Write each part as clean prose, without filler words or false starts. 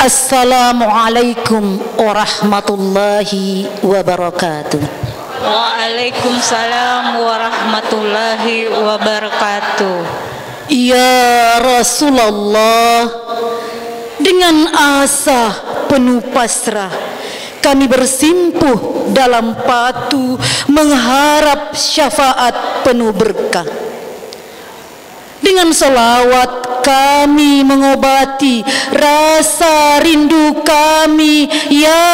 Assalamualaikum warahmatullahi wabarakatuh. Waalaikumsalam warahmatullahi wabarakatuh. Ya Rasulullah, dengan asa penuh pasrah kami bersimpuh dalam patu mengharap syafaat penuh berkah. Dengan solawat kami mengobati rasa rindu kami. Ya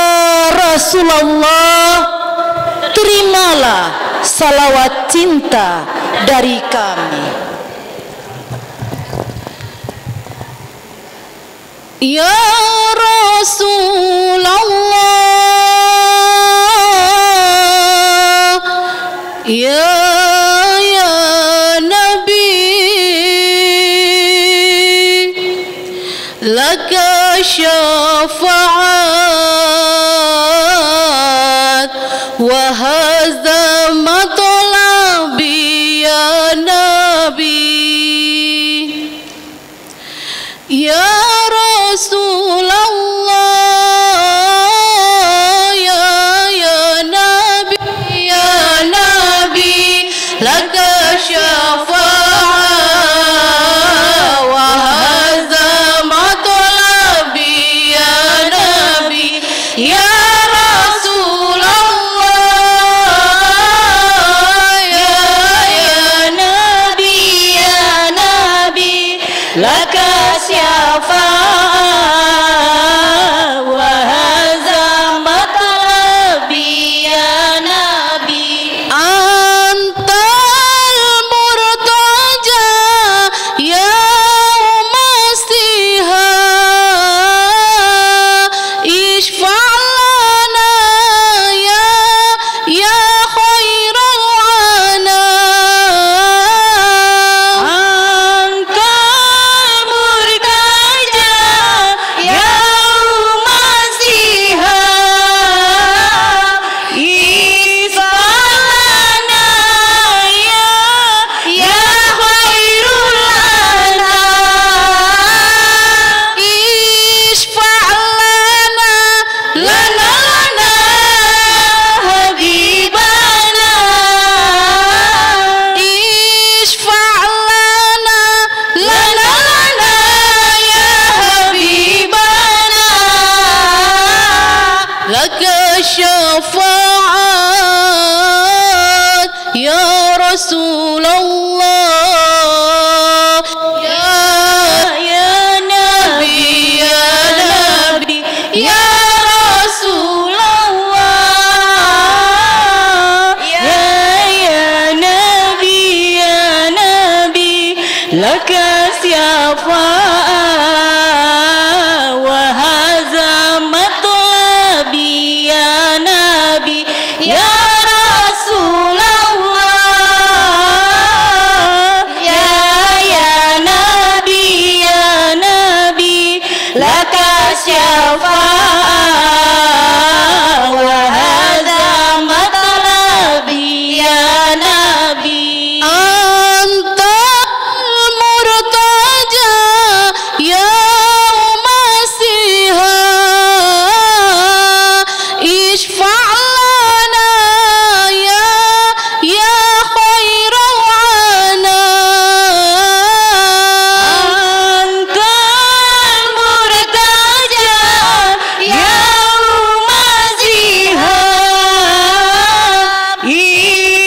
Rasulullah, terimalah salawat cinta dari kami. Ya Rasulullah, ya laka syafaat wa hadza matlabi ya Nabi. Ya Rasulullah, ya Nabi, laka syafaat wa hadza matlabi ya Nabi. Ya Rasulullah, ya Nabi, laka syafaat wa hadza matlabi ya Nabi. Antal murtaja ya masiha, ishfa'lana ya khairal ana. Antal murtaja ya masiha, ishfa'lana ya khairul ana. Ishfa'lana lana habibana, ishfa'lana lana ya habibana. Laka syafaat ya Rasulullah, ya Nabi, ya Rasulullah, ya Nabi, laka syafaat wa hadza matlabi ya Nabi. Ya Rasulullah, ya Nabi, laka syafaat wa hadza matlabi ya Nabi. Antal murtaja ya masiha, ishfa'lana ya khairal ana. Antal murtaja ya masiha,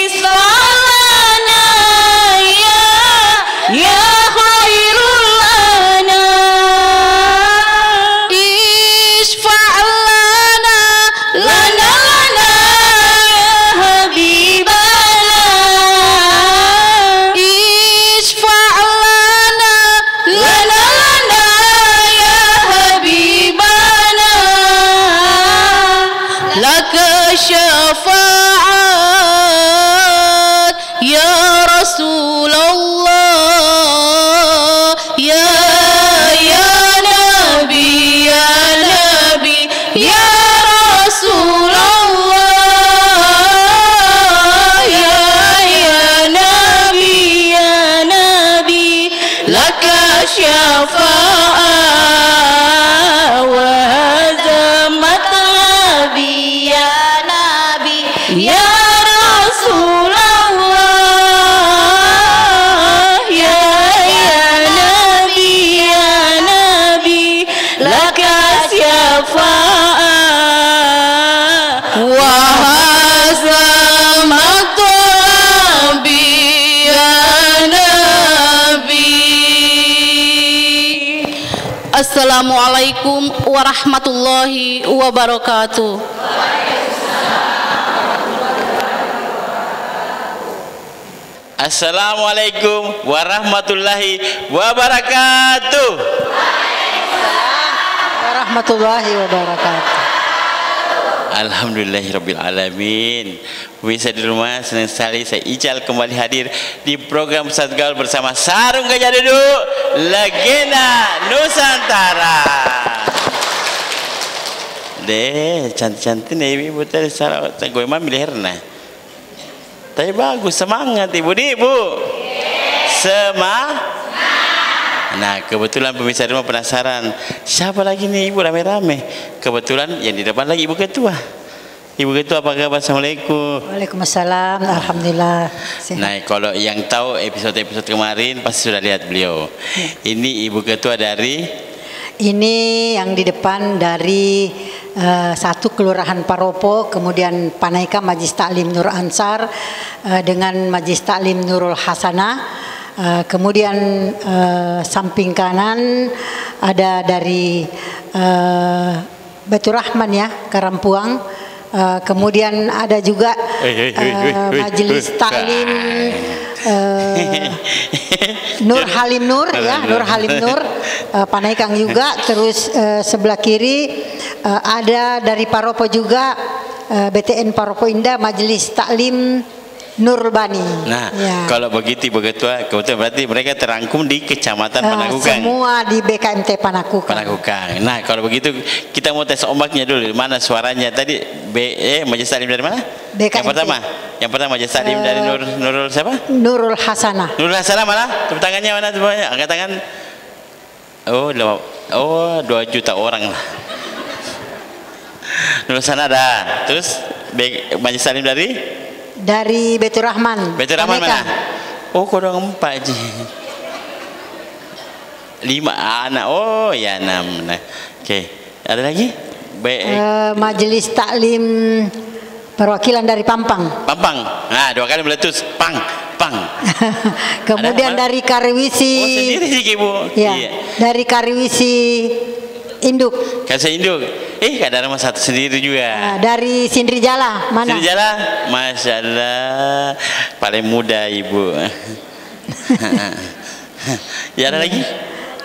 ishfa'lana ya khairul ana. Ishfa'lana lana habibana, ishfa'lana lana ya habibana. Laka syafaat ya Rasulullah, ya Nabi, ya Rasulullah, ya Nabi, laka syafaat wa Assalamualaikum warahmatullahi wabarakatuh. Assalamualaikum warahmatullahi wabarakatuh. Warahmatullahi wabarakatuh. Alhamdulillahirabbil alamin. Bisa di rumah, senang sekali saya Ical kembali hadir di program Ustaz Gaul bersama Sarung Gajah Duduk Legenda Nusantara. Deh, cantik-cantik nih ibu tadi salah gue mah milih herna. Tapi bagus, semangat ibu. Semangat. Nah, kebetulan pemirsa rumah penasaran, siapa lagi nih ibu rame-rame? Kebetulan yang di depan lagi ibu ketua. Ibu ketua apa kabar? Assalamualaikum. Waalaikumsalam. Alhamdulillah. Sehat. Nah, kalau yang tahu episode-episode kemarin pasti sudah lihat beliau. Ini ibu ketua dari Ini yang di depan dari satu Kelurahan Paropo, kemudian Panaika Majlis Taklim Nur Ansar dengan Majlis Taklim Nurul Hasanah. Kemudian samping kanan ada dari Baitur Rahman ya, Karampuang. Kemudian ada juga Majelis Taklim Nur Halim Nur ya, Nur Halim Nur Panaikang juga. Terus sebelah kiri ada dari Paropo juga BTN Paropo Indah Majelis Taklim Nur Bani. Nah, ya. kalau begitu kebetulan berarti mereka terangkum di Kecamatan Panakukang. Semua di BKMT Panakukang. Nah, kalau begitu kita mau tes ombaknya dulu. Mana suaranya tadi? Majelis Taklim dari mana? BKMT. Yang pertama Majelis Taklim dari Nurul siapa? Nurul Hasanah. Nurul Hasanah mana? Tepuk tangannya mana semuanya? Angkat tangan. Oh, 2 juta orang lah. Nurul Hasanah ada. Terus Majelis Taklim dari Baitur Rahman. Baitur Rahman mana? Oh, kurang 4 je. 5 anak. Oh, ya 6. Nah, oke. Ada lagi? Majelis Taklim perwakilan dari Pampang. Nah, 2 kali meletus. Pang. Kemudian dari Kariwisi. Oh, sendiri sih ibu. Ya, iya. Dari Kariwisi Induk. Kasih induk. Ada rumah satu sendiri juga. Dari Sindri Jala mana? Sindri Jala, masya Allah, paling muda ibu. Ya ada lagi?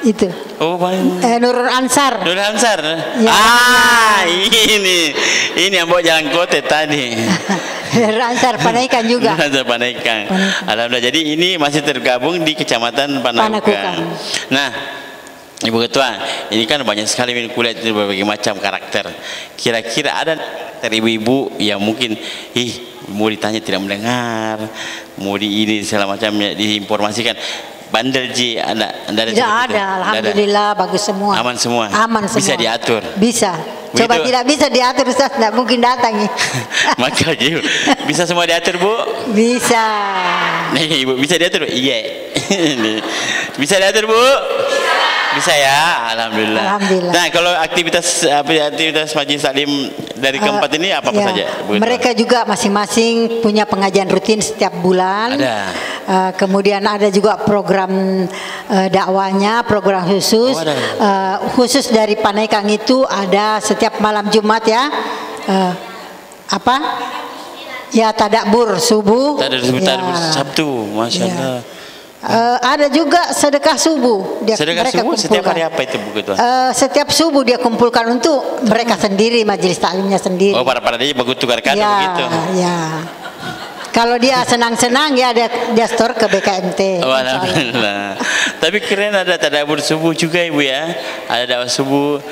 Itu. Oh paling. Nurul Ansar. Nurul Ansar. Ya. Ini yang bawa jalan kota tadi. Nurul Ansar Panaikan juga. Nurul Ansar Panaikan. Alhamdulillah. Jadi ini masih tergabung di Kecamatan Panakukang. Nah. Ibu Ketua, ini kan banyak sekali kuliah itu berbagai macam karakter. Kira-kira ada dari ibu-ibu yang mungkin mau ditanya tidak mendengar, mau ini segala macamnya diinformasikan. Bandel ji, anda tidak ada. Alhamdulillah bagus semua. Aman semua. Bisa diatur. Bisa. Coba begitu? Tidak bisa diatur, Ustaz, tidak mungkin datang. Maka bisa semua diatur, Bu? Bisa. Nih, Ibu bisa diatur? Iya. Bisa diatur, Bu? Bisa ya, alhamdulillah. Nah, kalau aktivitas Majelis Taklim dari keempat ini apa saja? Mereka juga masing-masing punya pengajian rutin setiap bulan. Ada. Kemudian ada juga program dakwahnya, program khusus. Khusus dari Panaikang itu ada setiap malam Jumat ya. Ya tadabur subuh. Tadabur Sabtu, masya Allah. Ada juga sedekah subuh. Sedekah subuh setiap hari apa itu Bu Ketua? Setiap subuh dia kumpulkan untuk mereka sendiri, majelis taklimnya sendiri. Oh, pada dia bagus tukar kado begitu. Ya. Kalau dia senang-senang ya dia store ke BKMT. Oh, alhamdulillah. Tapi keren ada tadabur subuh juga Ibu ya. Ada dakwah subuh.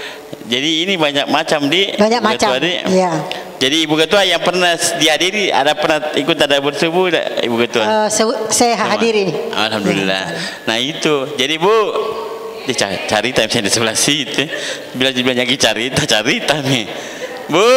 Jadi ini banyak macam di banyak macam. Iya. Jadi Ibu Ketua yang pernah dihadiri, ada pernah ikut tadabur subuh Ibu Ketua? Saya hadiri. Alhamdulillah. Nah itu, jadi Bu, cari time di sebelah situ. Bila dibilang lagi cari nih. Bu.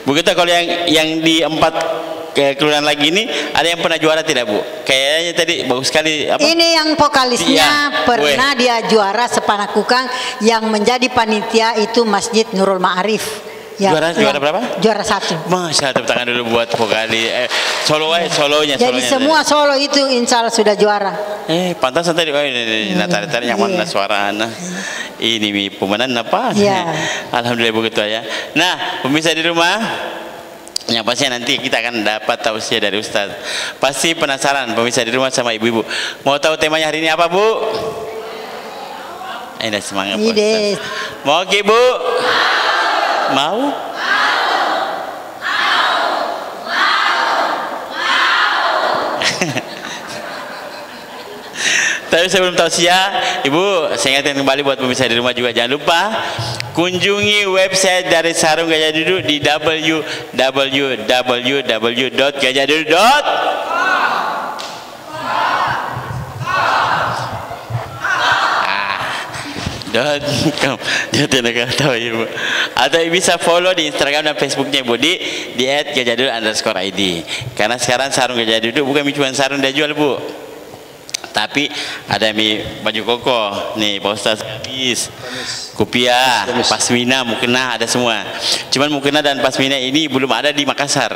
Bu Ketua, kalau yang di 4 kelurahan lagi ini ada yang pernah juara tidak Bu? Kayaknya tadi bagus sekali. Ini yang vokalisnya pernah dia juara sepanakukang, yang menjadi panitia itu Masjid Nurul Ma'arif Ya, juara berapa? Juara 1. Masya Allah, tepuk tangan dulu buat vokali. Solonya. Jadi semua solo itu insya Allah sudah juara. Pantas tadi tari yang mana suara anak. Ini pemenang apa? Ya. Alhamdulillah begitu ya. Nah, pemirsa di rumah, yang pasti nanti kita akan dapat tausiah dari Ustaz. Pasti penasaran pemirsa di rumah sama ibu-ibu. Mau tahu temanya hari ini apa, Bu? Ini semangat Pak Ustaz. Mau ke, Bu? Mau? Tapi sebelum tausiah, Ibu, saya ingatkan kembali buat pemirsa di rumah juga, jangan lupa kunjungi website dari Sarung Gajah Duduk di www.gajahduduk.com. Dia tidak tahu Ibu. Atau bisa follow di Instagram dan Facebooknya Ibu di @gajahduduk_id. Karena sekarang Sarung Gajah Duduk bukan cuma sarung dia jual, Bu, tapi ada baju koko nih Pak Ustaz, gamis, kopiah, pasmina, mukena, ada semua. Cuman mukena dan pasmina ini belum ada di Makassar.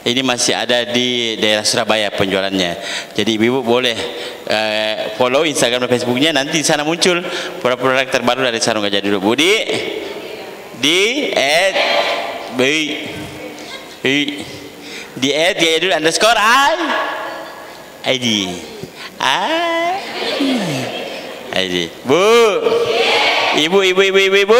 Ini masih ada di daerah Surabaya penjualannya. Jadi ibu boleh follow Instagram dan Facebooknya, nanti di sana muncul produk-produk terbaru dari Sarung Gajah Duduk. Budi di @gajahduduk_id. Bu, ibu.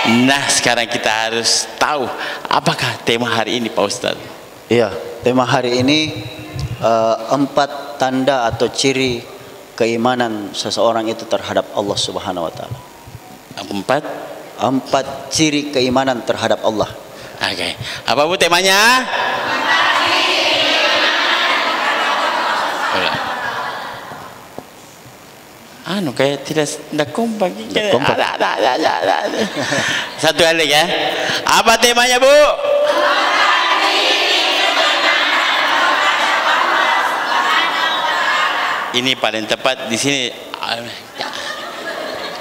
Nah, sekarang kita harus tahu apakah tema hari ini, Pak Ustadz. Iya, tema hari ini 4 tanda atau ciri keimanan seseorang itu terhadap Allah Subhanahu wa taala. 4 ciri keimanan terhadap Allah. Oke. Apa Bu temanya? Kayak tidak kompak. Ada. Satu kali ya. Apa temanya, Bu? Ini paling tepat di sini.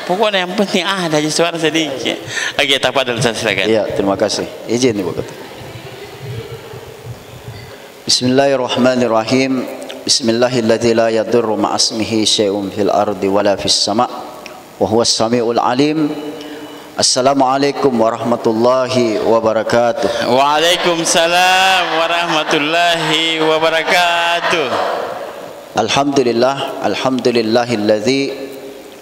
Pokoknya yang penting ada aja suara sedikit. Oke, tafadhol Ustaz, silakan. Iya, terima kasih. Izin Ibu Ketua. Bismillahirrahmanirrahim. Bismillahilladzi la yadurru ma'asmihi syai'un fil ardi wala fis sama' wa huwas samiul alim. Assalamualaikum warahmatullahi wabarakatuh. Waalaikumsalam warahmatullahi wabarakatuh. Alhamdulillahilladzi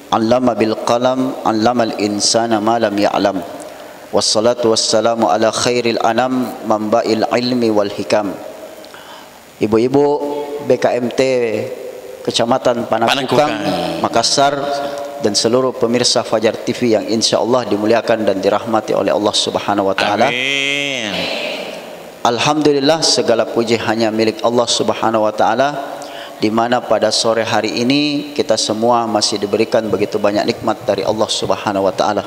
'allama bil qalam 'allamal insana ma lam ya'lam. Wassalatu wassalamu ala khairil anam manba'il ilmi wal hikam. Ibu-ibu BKMT Kecamatan Panakukang, Makassar, dan seluruh pemirsa Fajar TV yang insya Allah dimuliakan dan dirahmati oleh Allah Subhanahu wa taala. Amin. Alhamdulillah, segala puji hanya milik Allah Subhanahu wa taala, di mana pada sore hari ini kita semua masih diberikan begitu banyak nikmat dari Allah Subhanahu wa taala.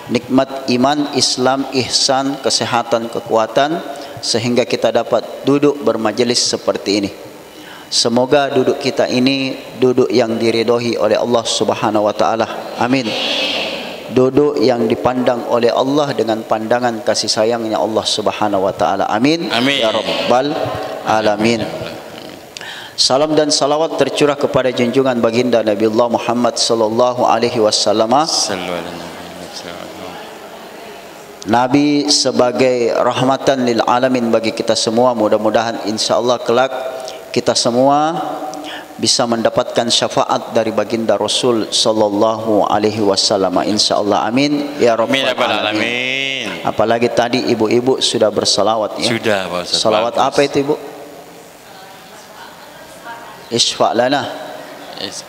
Nikmat iman, Islam, ihsan, kesehatan, kekuatan, sehingga kita dapat duduk bermajelis seperti ini. Semoga duduk kita ini duduk yang diridhoi oleh Allah Subhanahu wa taala. Amin. Duduk yang dipandang oleh Allah dengan pandangan kasih sayangnya Allah Subhanahu wa taala. Amin. Amin. Ya rabbal alamin. Salam dan salawat tercurah kepada junjungan baginda Nabiullah Muhammad sallallahu alaihi wasallam. Nabi sebagai rahmatan lil alamin bagi kita semua. Mudah-mudahan insyaallah kelak kita semua bisa mendapatkan syafaat dari baginda Rasul sallallahu alaihi wasallam, insyaallah. Amin ya rabbal alamin. Apalagi tadi ibu-ibu sudah bersalawat ya. Sudah, Pak Ustaz. Salawat apa itu, Ibu? Isfa' lana.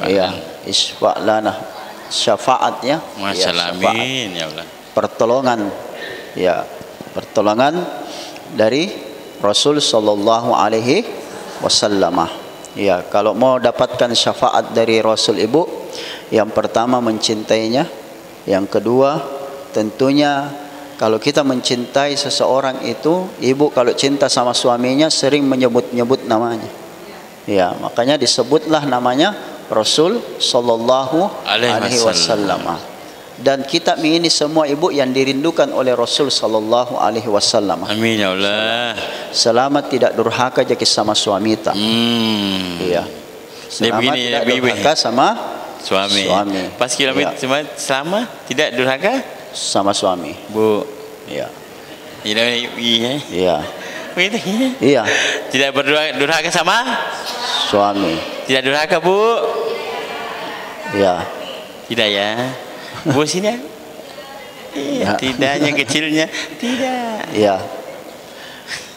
Iya, isfa' lana. Syafaat ya. Masyaallah, amin ya Allah. Pertolongan ya, pertolongan dari Rasul sallallahu alaihi wasallam. Ya, kalau mau dapatkan syafaat dari Rasul, Ibu, yang pertama mencintainya, yang kedua tentunya kalau kita mencintai seseorang itu, Ibu kalau cinta sama suaminya sering menyebut-nyebut namanya. Ya, makanya disebutlah namanya Rasul sallallahu alaihi wasallam. dan kita ini semua ibu yang dirindukan oleh Rasul sallallahu alaihi wasallam. Amin ya Allah. Selamat tidak durhaka jadi sama suami tak. Iya. Selamat tidak durhaka sama suami. Pas kilometer selama tidak durhaka sama suami. Bu. Iya. Iya. Begitu. Iya. Tidak berdurhaka sama suami. Tidak durhaka, Bu. Iya. Tidak ya. Bu sini ya. Iya, tidaknya kecilnya tidak. Iya.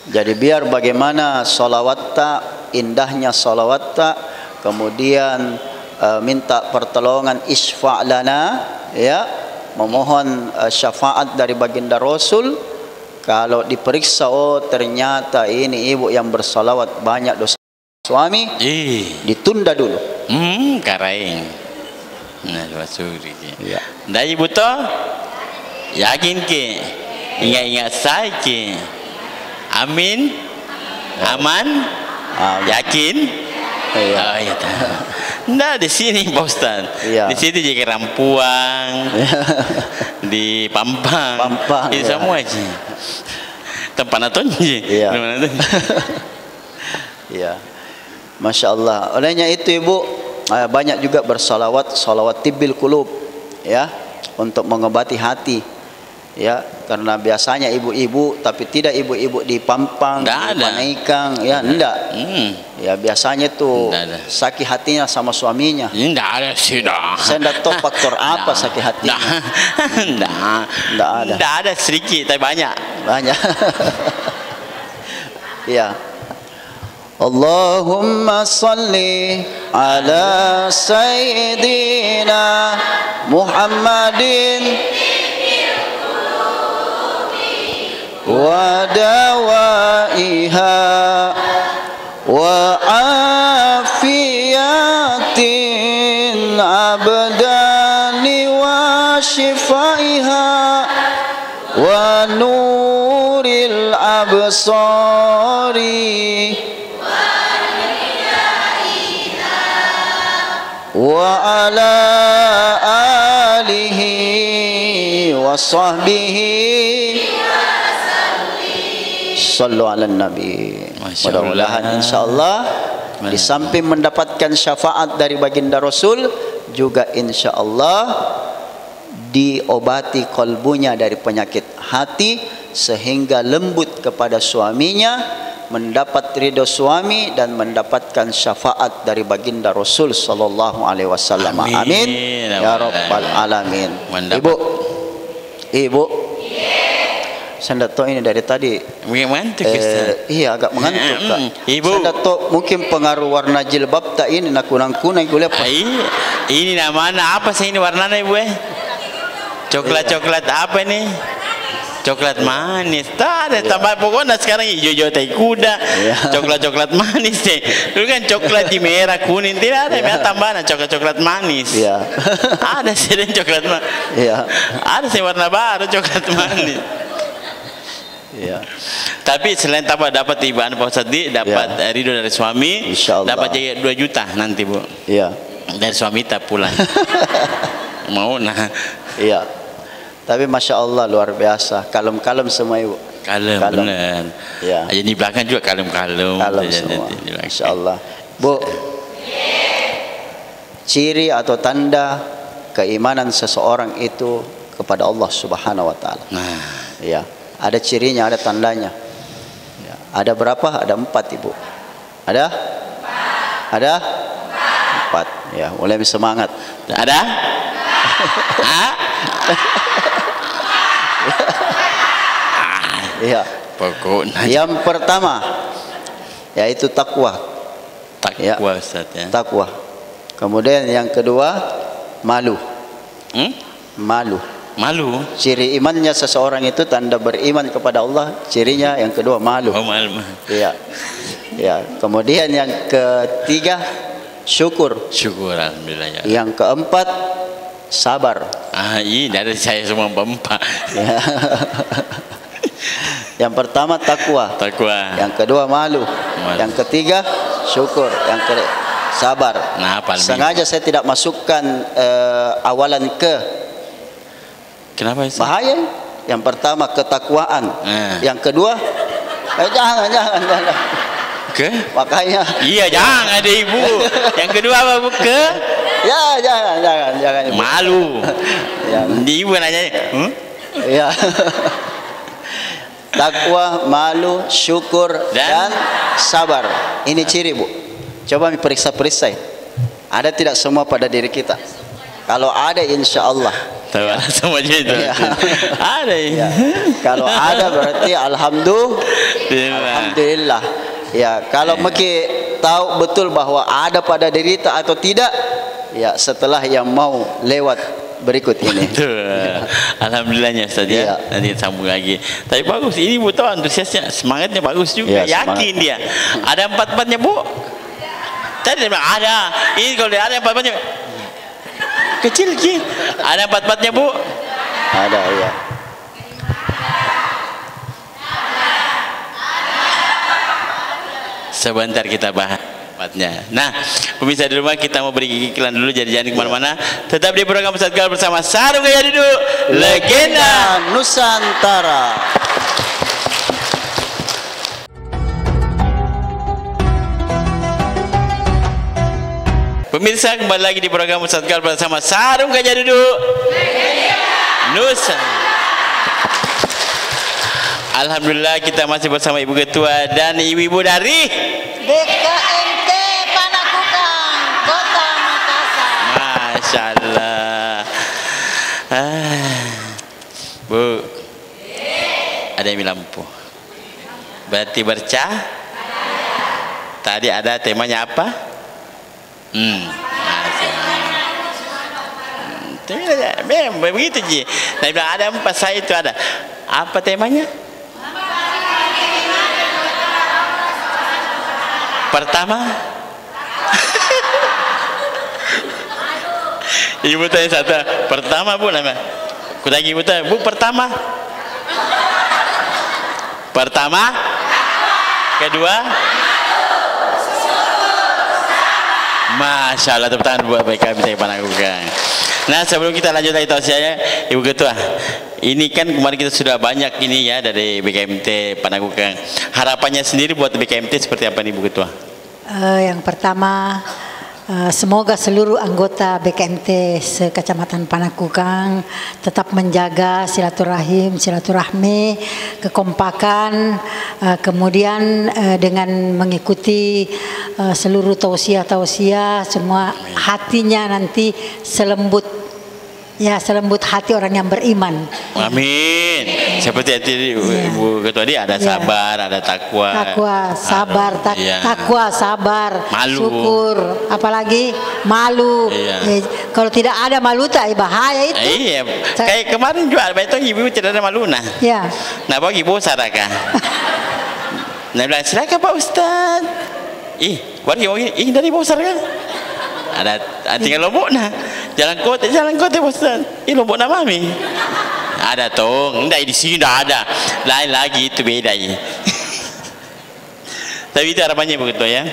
Jadi biar bagaimana salawat tak, indahnya salawat tak, kemudian minta pertolongan isfa' lana, ya, memohon syafaat dari baginda Rasul. Kalau diperiksa, oh ternyata ini ibu yang bersalawat banyak dosa suami, ditunda dulu. Karaing. Nah, wasuri. Ya. Dari ibu toh, yakin ke, ingat-ingat saya ke, amin, aman, yakin. Iya. Oh, iya. Nah, di sini Pak Ustaz. Iya. Di situ jadi Rampuang, di Pampang, itu ya. semua aja. Tempat nonton je. Iya. Iya. Masya Allah. Olehnya itu ibu banyak juga bersalawat, salawat tibbil qulub, ya, untuk mengobati hati. Ya, karena biasanya ibu-ibu, tapi tidak ibu-ibu di Pampang, di Panaikang, ya, enggak. Ya, biasanya tuh sakit hatinya sama suaminya. Enggak ada sih dah. Saya enggak tahu faktor apa sakit hatinya. Enggak ada. Enggak ada sedikit, tapi banyak. Banyak. Ya. Allahumma salli ala sayyidina Muhammadin wa dawaiha wa afiyatin abdani wa shifaiha wa nuril absari wa ala alihi wa sahbihi sallu ala nabi. Mudah-mudahan insyaallah di samping mendapatkan syafaat dari baginda Rasul, juga insyaallah diobati kalbunya dari penyakit hati sehingga lembut kepada suaminya, mendapat ridho suami dan mendapatkan syafaat dari baginda Rasul sallallahu alaihi wasallam. Amin ya rabbal alamin. Ibu, saya tidak tahu ini dari tadi. Mengantuk, iya, agak mengantuk. Ibu, saya tidak tahu, mungkin pengaruh warna jilbab tak ini nak kunang-kunang kuliah. Ini namanya apa sih ini warnanya ibu? Coklat-coklat apa ini? Coklat manis. Tak ada tambah, pokoknya sekarang hijau-hijau tai kuda. Coklat-coklat manis deh. Dulu kan coklat di merah kuning, tidak ada merah tambahan coklat-coklat manis. Iya. Ada sih coklat manis. Iya. Ada sih warna baru coklat manis. Iya. Tapi selain dapat tibaan Pak Ustaz, dapat ridho dari suami, dapat jadi 2 juta nanti Bu. Iya. Dari suami tak pulang. Mau nah. Iya. Tapi masya Allah luar biasa, kalem-kalem semua ibu. Kalem. Benar. Ya. Jadi di belakang juga kalem-kalem. Kalem semua. Masya Allah. Bu, ciri atau tanda keimanan seseorang itu kepada Allah Subhanahu Wa Taala. Nah, ya, ada cirinya, ada tandanya. Ya. Ada berapa? Ada 4 ibu. Ada? Ada? 4. Ya, mulai semangat. Ada? Iya. Pokoknya. Yang pertama yaitu takwa. Takwa Ustaz ya. Takwa. Kemudian yang kedua malu. Malu. Malu. Ciri imannya seseorang itu, tanda beriman kepada Allah, cirinya yang kedua malu. Oh, malu. Iya. Ya. Kemudian yang ketiga syukur. Syukur alhamdulillah ya. Yang keempat sabar. Ini dari saya semua bempa. Ya. Yang pertama takwa. Yang kedua malu. Yang ketiga syukur. Yang ketiga sabar. Nah, sengaja saya tidak masukkan awalan ke. Kenapa sih? Bahaya. Yang pertama ketakwaan. Yang kedua, jangan. Makanya. Iya, jangan ada ibu. Yang kedua apa bu? Ya, jangan. Malu. Ya. Ibu nanya. Ya. Takwa, malu, syukur dan sabar. Ini ciri, Bu. Coba periksa. Ada tidak semua pada diri kita? Kalau ada, insya Allah. Ya. Semuanya itu. Ya. Ada. Ya. Kalau ada berarti alhamdulillah. Ya. Kalau mungkin tahu betul bahwa ada pada diri kita atau tidak, ya setelah yang mau lewat berikut ini. Alhamdulillahnya Ustaz ya. Nanti sambung lagi. Tapi bagus, ini Bu tahu antusiasnya, semangatnya bagus juga. Ya, yakin dia. Ada 4-4-nya Bu. Tadi dia bilang ada. Ini kalau dia ada 4-4-nya kecil. Ada 4-4-nya Bu. Ada ya. Sebentar kita bahas. Nah, pemirsa di rumah, kita mau beri iklan dulu, jadi jangan kemana-mana. Tetap di program Ustaz Gal bersama Sarung Gajah Duduk, Legenda Nusantara. Pemirsa, kembali lagi di program Ustaz Gal bersama Sarung Gajah Duduk, Legenda Nusantara. Alhamdulillah, kita masih bersama Ibu Ketua dan ibu-ibu dari BKMT Panakukang, Kota Makassar. Masya Allah. Bu, ada yang lampu. Berarti tadi ada temanya apa? Memang begitu Ji. Saya bilang ada 4, saya itu ada. Apa temanya? Pertama. Ibu tanya satu. Pertama Bu nama. Aku tanya ibu tanya, Bu pertama. Kedua. Masya Allah, tepuk tangan buat BKMT Panakukang. Nah, sebelum kita lanjut lagi tausiahnya, Ibu Ketua, ini kan kemarin kita sudah banyak ini ya dari BKMT Panakukang. Harapannya sendiri buat BKMT seperti apa nih Ibu Ketua? Yang pertama, semoga seluruh anggota BKMT sekecamatan Panakukang tetap menjaga silaturahmi, kekompakan, kemudian dengan mengikuti seluruh tausiah semua, hatinya nanti selembut hati orang yang beriman. Amin. Seperti hati Ibu Ketua dia ada sabar, ada takwa. Takwa, sabar, malu. syukur, apalagi malu. Kalau tidak ada malu tak bahaya itu. Iya. Kayak kemarin juga betul ibu tidak ada malu nah. Ya. Nah bagi ibu sarakah. Nah bilang silakan Pak Ustaz. Dari Pak Ustaz kan? Ada tinggal Lombok nah. Jalan kota Pak Ustaz. Lombok nama mami. Ada tong, enggak di sini enggak ada. Lain lagi itu beda ya. Tapi itu harapannya begitu ya.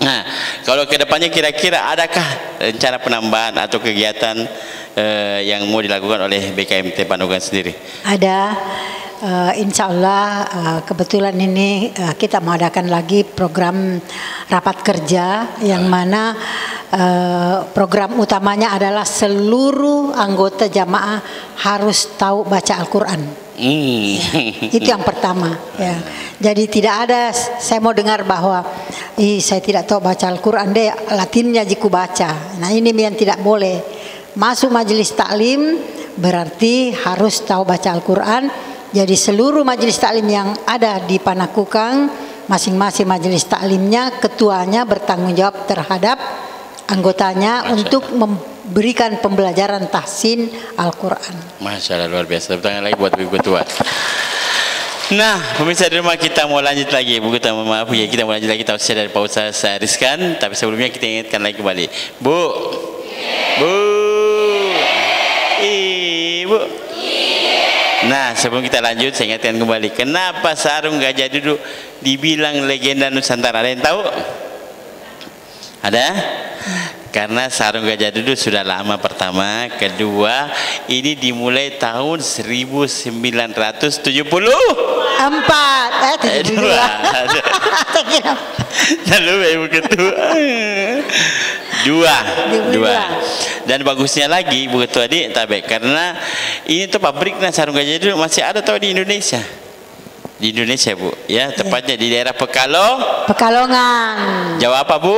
Nah, kalau ke depannya kira-kira adakah rencana penambahan atau kegiatan yang mau dilakukan oleh BKMT Panakukang sendiri? Ada. Insya Allah kebetulan ini kita mengadakan lagi program rapat kerja yang mana program utamanya adalah seluruh anggota jamaah harus tahu baca Al-Quran. Itu yang pertama ya. Jadi tidak ada saya mau dengar bahwa saya tidak tahu baca Al-Quran deh, Latinnya jiku baca. Nah ini yang tidak boleh. Masuk majelis taklim berarti harus tahu baca Al-Quran. Jadi seluruh majelis taklim yang ada di Panakukang, masing-masing majelis taklimnya, ketuanya bertanggung jawab terhadap anggotanya untuk memberikan pembelajaran tahsin Al-Quran. Masya Allah, luar biasa. Tepuk tangan lagi buat Ibu Ketua. Nah, pemirsa di rumah, kita mau lanjut lagi. Bu Ketua, maaf ya, kita mau lanjut lagi tausiah dari Pak Ustaz Rizkan. Tapi sebelumnya kita ingatkan lagi kembali. Bu. Ibu. Nah, sebelum kita lanjut, saya ingatkan kembali. Kenapa Sarung Gajah Duduk dibilang legenda Nusantara? Ada yang tahu? Ada? Karena sarung gajah duduk sudah lama pertama, kedua ini dimulai tahun 1974. 72. Lalu Ibu Ketua. Dua. Dan bagusnya lagi Bu Ketua di Tabek, karena ini tuh pabriknya sarung gajah duduk masih ada tahu di Indonesia. Di Indonesia Bu, ya tepatnya di daerah Pekalongan. Jawa apa Bu?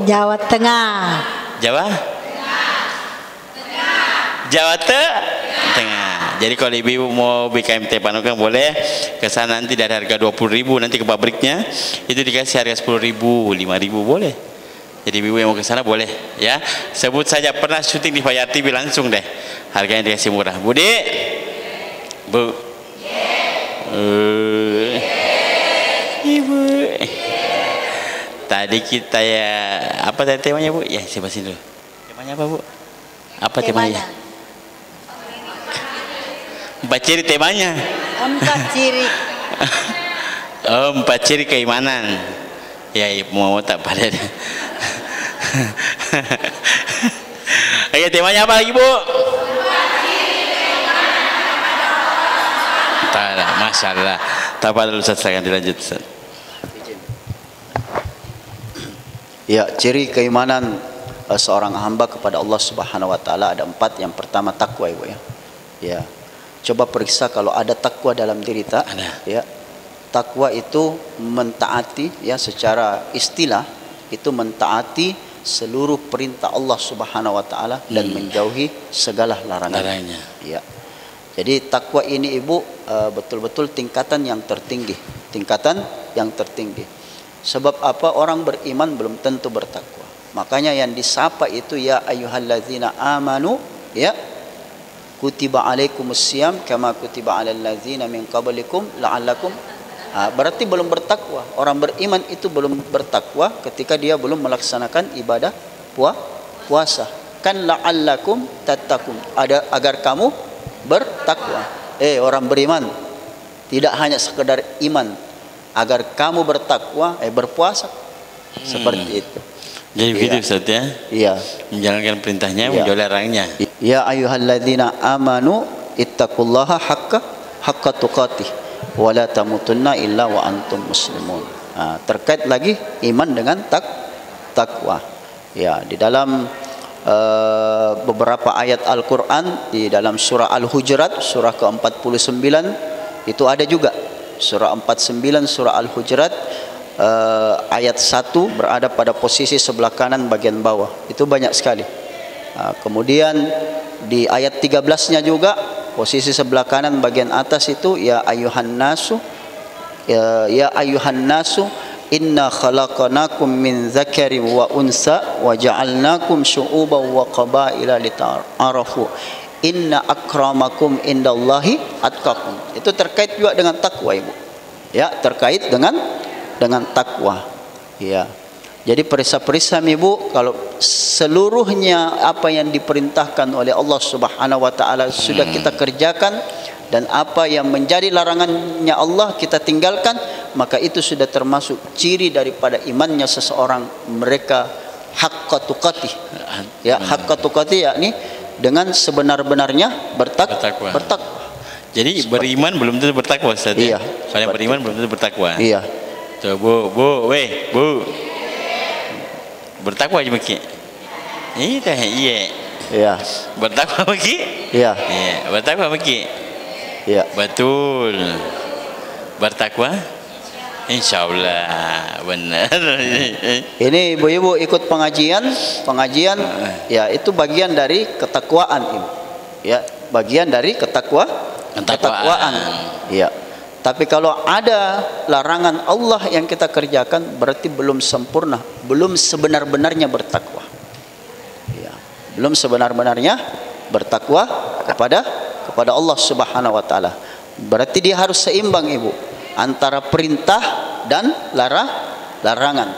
Jawa Tengah. Jawa Tengah. Jadi kalau ibu mau BKMT Panukan boleh ke sana, nanti dari harga 20.000 nanti ke pabriknya itu dikasih harga 10.000, 5.000 boleh. Jadi ibu yang mau ke sana boleh ya. Sebut saja pernah syuting di Fayar TV langsung deh. Harganya dikasih murah. Budi. Bu. Ibu. Tadi kita ya apa tadi temanya Bu? Ya saya bahasin dulu. Temanya apa Bu? Apa temanya? 4 ciri temanya. 4 ciri. 4 ciri keimanan. Ya Ibu mau tak pada. Ayo temanya apa lagi Bu? Masya Allah. Tafadhol Ustaz, silakan dilanjut Ustaz. Ya, ciri keimanan seorang hamba kepada Allah Subhanahu wa taala ada 4. Yang pertama takwa Ibu ya. Ya. Coba periksa kalau ada takwa dalam diri tak? Ada. Ya. Takwa itu mentaati ya, secara istilah itu mentaati seluruh perintah Allah Subhanahu wa taala dan menjauhi segala larangannya. Ya. Jadi takwa ini Ibu betul-betul tingkatan yang tertinggi. Tingkatan yang tertinggi. Sebab apa? Orang beriman belum tentu bertakwa. Makanya yang disapa itu ya ayyuhallazina amanu ya kutiba alaikumusiyam kama kutiba alal ladzina min qablikum la'allakum. Berarti belum bertakwa. Orang beriman itu belum bertakwa ketika dia belum melaksanakan ibadah puasa. Kan la'allakum tattaqun. Ada agar kamu bertakwa. Orang beriman tidak hanya sekedar iman, agar kamu bertakwa, berpuasa. Seperti itu. Jadi begitu Ustaz ya? Iya. Menjalankan perintahnya, menjauhi larangannya. Ya ayyuhalladzina amanu ittaqullaha haqqa tuqatih wa la tamutunna illa wa antum muslimun. Terkait lagi iman dengan takwa. Ya, di dalam beberapa ayat Al-Quran, di dalam surah Al-Hujurat surah ke-49 itu ada juga. Surah 49 surah Al-Hujurat ayat 1 berada pada posisi sebelah kanan bagian bawah. Itu banyak sekali. Kemudian di ayat 13-nya juga posisi sebelah kanan bagian atas itu ya ayuhan nasu inna khalaqnakum min dzakarin wa unsa wa ja'alnakum syu'uban wa qabaila lita'arafu inna akramakum indallahi atqakum. Itu terkait juga dengan takwa Ibu. Ya, terkait dengan takwa. Ya. Jadi perisa-perisa Ibu, kalau seluruhnya apa yang diperintahkan oleh Allah Subhanahu wa taala sudah kita kerjakan, dan apa yang menjadi larangannya Allah kita tinggalkan, maka itu sudah termasuk ciri daripada imannya seseorang. Mereka haqqa tuqatih. Ya, haqqa tuqatih yakni dengan sebenar-benarnya bertakwa. Jadi beriman belum tentu bertakwa Ustaz. Iya. Kalau beriman belum tentu bertakwa. Iya. Tuh Bu, bertakwa aja Maki. Iya. Iya. Bertakwa Maki? Iya. Iya, bertakwa Maki. Iya. Betul. Bertakwa? Insyaallah benar. Ini ibu-ibu ikut pengajian ya itu bagian dari ketakwaan Ibu. Ya, bagian dari ketakwaan. Ya. Tapi kalau ada larangan Allah yang kita kerjakan, berarti belum sempurna, belum sebenar-benarnya bertakwa. Ya, belum sebenar-benarnya bertakwa kepada Allah Subhanahu wa taala. Berarti dia harus seimbang Ibu antara perintah dan larangan.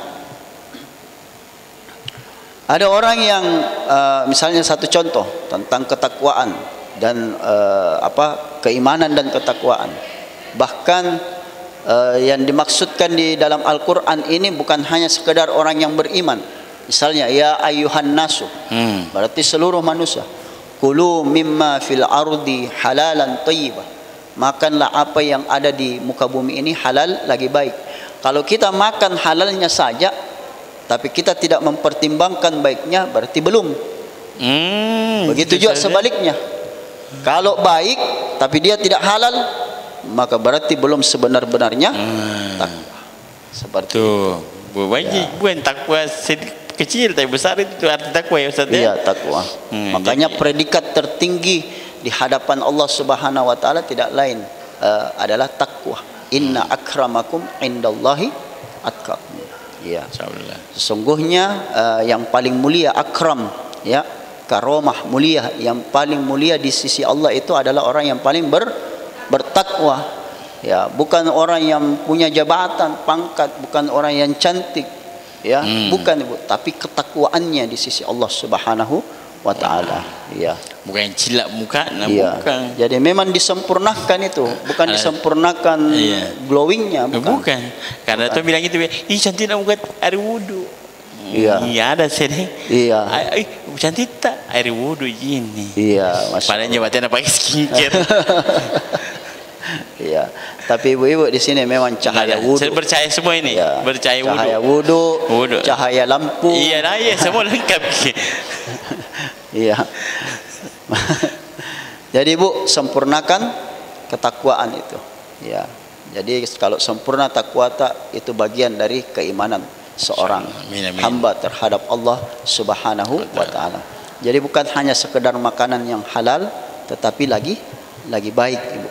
Ada orang yang misalnya satu contoh tentang ketakwaan dan keimanan dan ketakwaan. Bahkan yang dimaksudkan di dalam Al-Quran ini bukan hanya sekedar orang yang beriman. Misalnya ya ayyuhan nasu, berarti seluruh manusia. Kulu mimma fil ardi halalan thayyibah. Makanlah apa yang ada di muka bumi ini halal lagi baik. Kalau kita makan halalnya saja tapi kita tidak mempertimbangkan baiknya, berarti belum. Begitu juga sebaliknya. Kalau baik tapi dia tidak halal, maka berarti belum sebenar-benarnya takwa. Seperti itu. Bukan takwa kecil tapi besar, itu arti takwa ya Ustaz ya? Iya, takwa. Makanya predikat tertinggi di hadapan Allah Subhanahu wa taala tidak lain adalah takwa. Inna akramakum indallahi atqakum. Ya. Sesungguhnya yang paling mulia akram, ya, karomah mulia, yang paling mulia di sisi Allah itu adalah orang yang paling bertakwa. Ya, bukan orang yang punya jabatan, pangkat, bukan orang yang cantik. Ya, bukan Ibu, tapi ketakwaannya di sisi Allah Subhanahu wa taala. Ya. Bukan yang cilak muka, ya. Bukan. Jadi memang disempurnakan itu, bukan disempurnakan glowingnya, bukan. Karena tuh bilang gitu, ih cantik nak muka air wudu. Iya. Iya ada sini. Iya. Cantik tak air wudu ini. Iya, padahal jabatannya pakai skincare. Iya, tapi ibu-ibu di sini memang cahaya wudu. Saya percaya semua ini. Ya. Percaya wudu. Cahaya wudu, cahaya lampu. Iya, iya semua lengkap. Iya. Jadi ibu sempurnakan ketakwaan itu. Ya. Jadi kalau sempurna takwa itu bagian dari keimanan seorang hamba terhadap Allah Subhanahu wa taala. Jadi bukan hanya sekedar makanan yang halal, tetapi lagi baik ibu.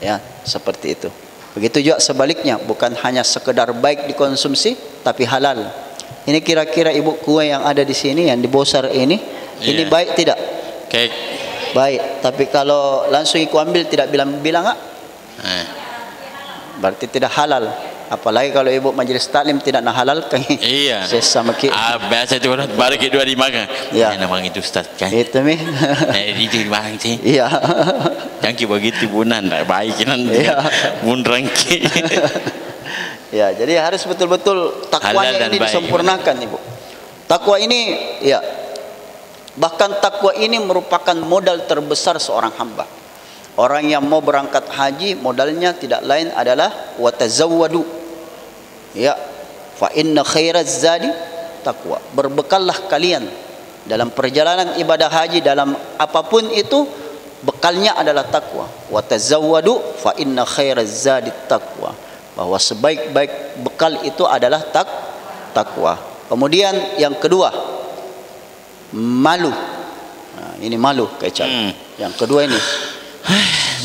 Ya, seperti itu. Begitu juga sebaliknya, bukan hanya sekedar baik dikonsumsi tapi halal. Ini kira-kira ibu kue yang ada di sini yang di Bosar ini baik tidak? Baik, tapi kalau langsung iku ambil tidak bilang enggak? Berarti tidak halal. Apalagi kalau ibu majelis taklim tidak nak halalkan. Iya. Sesama kita. Biasa tu orang baru kita dua dimakan. Ya. Namanya itu Ustaz kan. Itu mi. Itu dimakan sih. Iya. Yang kita begitu bunan baik nanti. Iya. Bunrangki. Ya, jadi harus betul-betul takwanya ini disempurnakan ibu. Takwa ini, ya, bahkan takwa ini merupakan modal terbesar seorang hamba. Orang yang mau berangkat haji modalnya tidak lain adalah watazawwadu. Ya, fa inna khairaz zadi taqwa. Berbekallah kalian dalam perjalanan ibadah haji, dalam apapun itu bekalnya adalah takwa. Watazawwadu fa inna khairaz zadi taqwa. Bahwa sebaik-baik bekal itu adalah takwa. Kemudian yang kedua, malu. Nah, ini malu kecap. Yang kedua ini,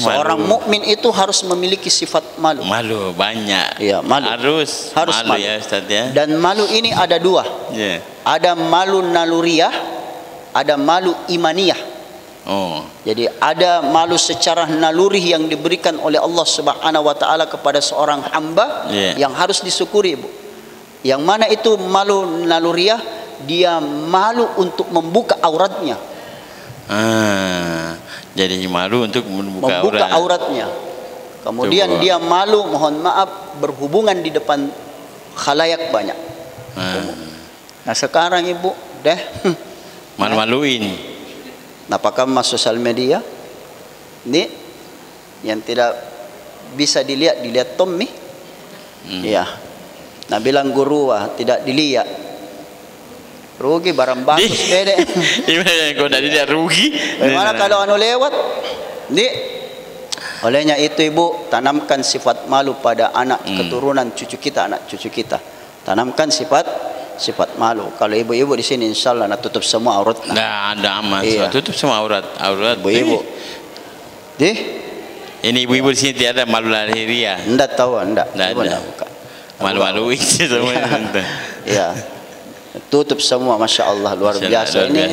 seorang mukmin itu harus memiliki sifat malu. Malu banyak. Iya, malu. Harus malu ya Ustaz ya. Dan malu ini ada dua. Yeah. Ada malu naluriah, ada malu imaniyah. Oh. Jadi ada malu secara naluri yang diberikan oleh Allah Subhanahu wa taala kepada seorang hamba yang harus disyukuri, Bu. Yang mana itu malu naluriah? Dia malu untuk membuka auratnya. Jadi malu untuk membuka auratnya. Kemudian dia malu, mohon maaf, berhubungan di depan khalayak banyak. Nah sekarang ibu malu-maluin. Apakah mas sosial media ini yang tidak bisa dilihat Tommy? Ya. Nah bilang guru tidak dilihat. Rugi barang bagus dede. Gimana kau tidak dilihat rugi? Bagaimana kalau anu lewat? Olehnya itu ibu tanamkan sifat malu pada anak keturunan cucu kita, anak cucu kita. Tanamkan sifat malu. Kalau ibu-ibu di sini insyaallah nak tutup semua aurat. Nah, ada aman. Iya. Tutup semua aurat. Ibu-ibu. Ini ibu-ibu di sini tidak ada malu lahiriah. Enggak tahu, enggak. Malu-maluin semua. Iya. Tutup semua, masya Allah, luar biasa ini.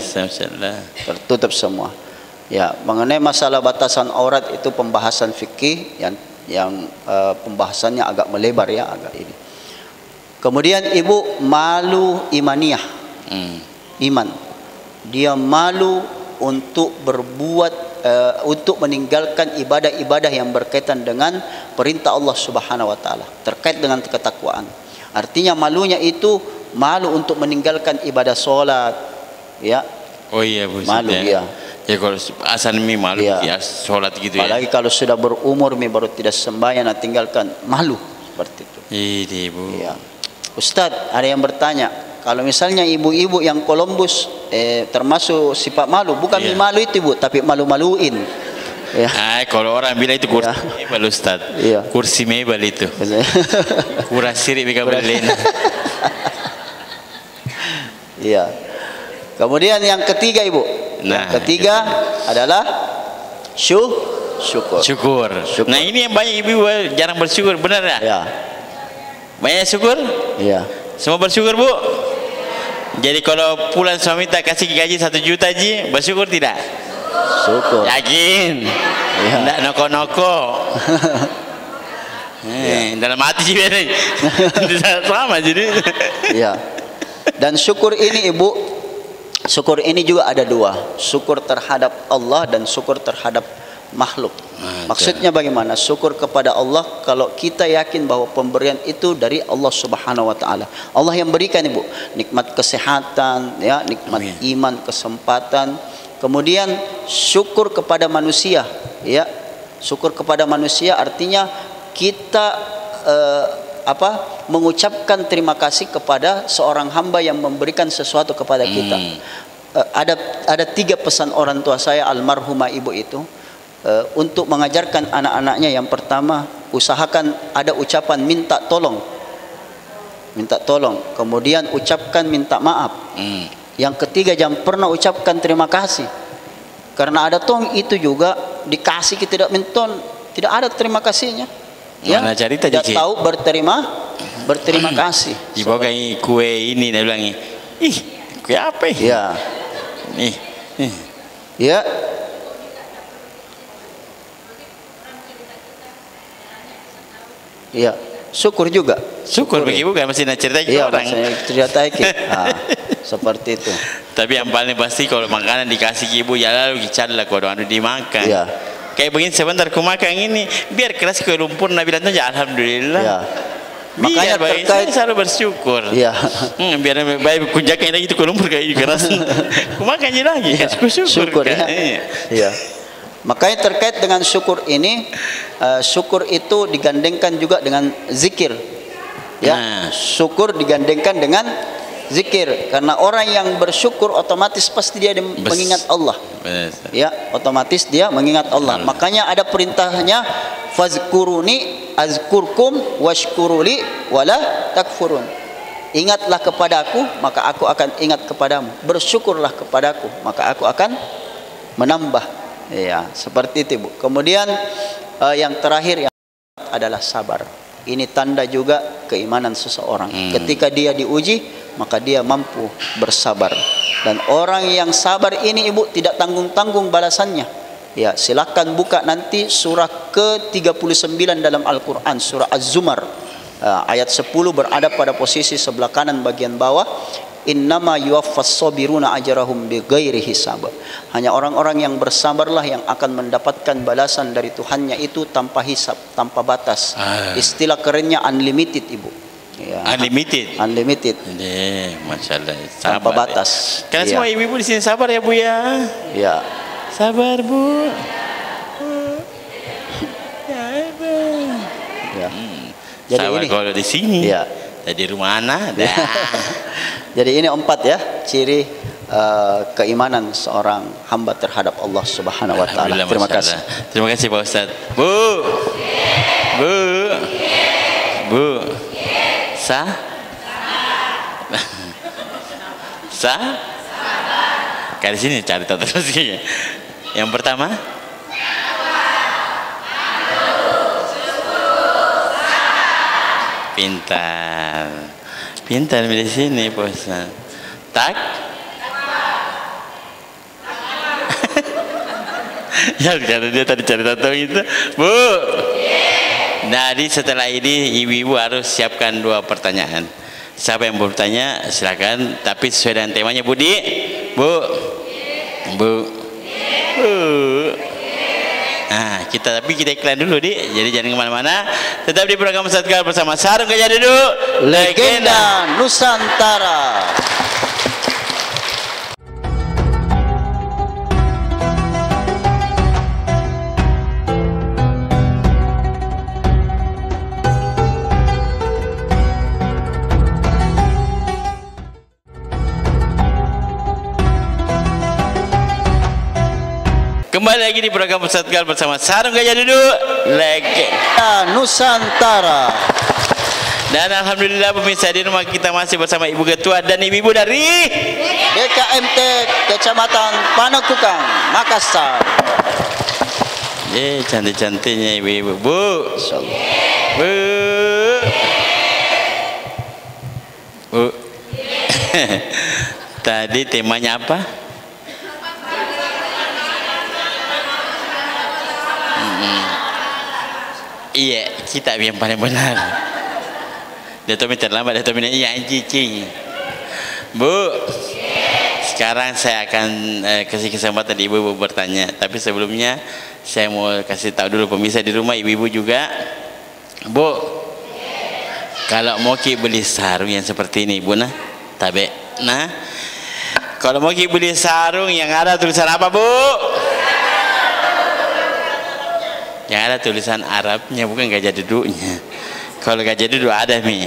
Tertutup semua. Ya, mengenai masalah batasan aurat itu pembahasan fikih yang pembahasannya agak melebar ya, agak ini. Kemudian ibu malu imaniyah, iman. Dia malu untuk berbuat, untuk meninggalkan ibadah-ibadah yang berkaitan dengan perintah Allah Subhanahu wa taala, terkait dengan ketakwaan. Artinya malunya itu malu untuk meninggalkan ibadah sholat, ya. Oh iya Bu. Malu ya. ya. Ya kalau asal mi malu Iya. ya sholat gitu ya. Apalagi kalau sudah berumur mi baru tidak sembahyang, tinggalkan, malu seperti itu. Ini Bu. Ya. Ustadz, ada yang bertanya, kalau misalnya ibu-ibu yang Columbus termasuk sifat malu, bukan Iya. malu itu Bu, tapi malu-maluin. Ya. Kalau orang bilang itu kursi Ya. mebel Ustaz. Iya. Kursi mebel itu. Kurang sirik mereka beli. Iya. Kemudian yang ketiga Ibu. Nah, yang ketiga adalah syukur. Syukur. Nah ini yang banyak ibu jarang bersyukur, benar ya? Ya. Banyak syukur? Iya. Semua bersyukur Bu? Jadi kalau pulang suami tak kasih gaji 1 juta ji, bersyukur tidak? Syukur. Yakin? Ya. Tidak noko-noko. Dalam hati sih sama jadi. Iya. Dan syukur ini Ibu, syukur ini juga ada dua, syukur terhadap Allah dan syukur terhadap makhluk. Maksudnya bagaimana? Syukur kepada Allah kalau kita yakin bahwa pemberian itu dari Allah Subhanahu wa taala. Allah yang berikan Ibu, nikmat kesehatan, ya, nikmat iman, kesempatan. Kemudian syukur kepada manusia, ya. Syukur kepada manusia artinya kita mengucapkan terima kasih kepada seorang hamba yang memberikan sesuatu kepada kita. Ada 3 pesan orang tua saya almarhumah ibu itu untuk mengajarkan anak-anaknya. Yang pertama, usahakan ada ucapan minta tolong, kemudian ucapkan minta maaf. Yang ketiga, jangan pernah ucapkan terima kasih, karena ada tong itu juga dikasih kita tidak menton, tidak ada terima kasihnya. Ya, tidak tahu berterima kasih. Dibawa kue ini, dia bilang, ih kue apa ya? Ya. Ya, syukur juga. Syukur bagi ibu kan masih nak cerita iya, orang. Iya, cerita seperti itu. Tapi yang paling pasti kalau makanan dikasih ibu ya lalu dicarilah kalau anu dimakan. Iya. Kayak begini sebentar ku makan ini biar keras ke lumpur Nabi bilang aja alhamdulillah. Iya. Makanya terkait saya selalu bersyukur. Iya. Biar baik kunjaknya lagi itu ke lumpur kayak keras. Ku makan aja lagi. Ya. Syukur kan? Iya. Makanya terkait dengan syukur ini, syukur itu digandengkan juga dengan zikir. Ya, syukur digandengkan dengan zikir, karena orang yang bersyukur otomatis pasti dia mengingat Allah. Ya, otomatis dia mengingat Allah. Makanya ada perintahnya, fazkuruni azkurkum washkuruli wala takfurun. Ingatlah kepadaku, maka aku akan ingat kepadamu. Bersyukurlah kepadaku, maka aku akan menambah. Ya, seperti itu Bu. Kemudian yang terakhir yang adalah sabar. Ini tanda juga keimanan seseorang. Ketika dia diuji, maka dia mampu bersabar. Dan orang yang sabar ini Ibu tidak tanggung-tanggung balasannya. Ya, silakan buka nanti surah ke-39 dalam Al-Qur'an, surah Az-Zumar. Ayat 10 berada pada posisi sebelah kanan bagian bawah. Innama yuwaffas sabiruna ajrahum bighairi hisab. Hanya orang-orang yang bersabarlah yang akan mendapatkan balasan dari Tuhannya itu tanpa hisab, tanpa batas. Istilah kerennya unlimited Ibu. Ya. Unlimited. Masyaallah. Tanpa batas. Karena semua ibu-ibu di sini sabar ya Bu ya. Ya. Sabar Bu. Ya. Jadi sabar ini kalau di sini. Ya. Di rumah mana? Jadi ini 4 ya ciri keimanan seorang hamba terhadap Allah Subhanahu wa taala. Terima kasih. Terima kasih Pak Ustaz. Bu. Sah? Kali sini cari tahu terus ya. Yang pertama? Pintar di sini Pak Ustaz. Tak? Ya karena dia tadi cari tahu itu, Bu. Jadi setelah ini ibu-ibu harus siapkan 2 pertanyaan. Siapa yang bertanya silakan, tapi sesuai dengan temanya Budi. Bu. Nah, tapi kita iklan dulu di. Jadi jangan kemana-mana. Tetap di program Ustadz bersama Sarung Gajah Duduk, Legenda Nusantara. Kembali lagi di program Ustadz bersama Sarung Gajah Duduk, Legenda Nusantara. Dan alhamdulillah pemirsa, di rumah kita masih bersama Ibu Ketua dan Ibu-ibu dari BKMT Kecamatan Panakukang, Makassar. Cantik-cantiknya ibu-ibu. Bu. Bu. Bu. Tadi temanya apa? Iya, kita yang paling benar. Dato' terlambat, Dato' iya cicing. Bu, sekarang saya akan kasih kesempatan ibu-ibu bertanya. Tapi sebelumnya saya mau kasih tahu dulu pemirsa di rumah, ibu-ibu juga. Bu, kalau mau beli sarung yang seperti ini, Bu, nah, tabe, nah, kalau mau beli sarung yang ada tulisan apa, Bu? Yang ada tulisan Arabnya, bukan gajah duduknya. Kalau gajah duduk ada mi,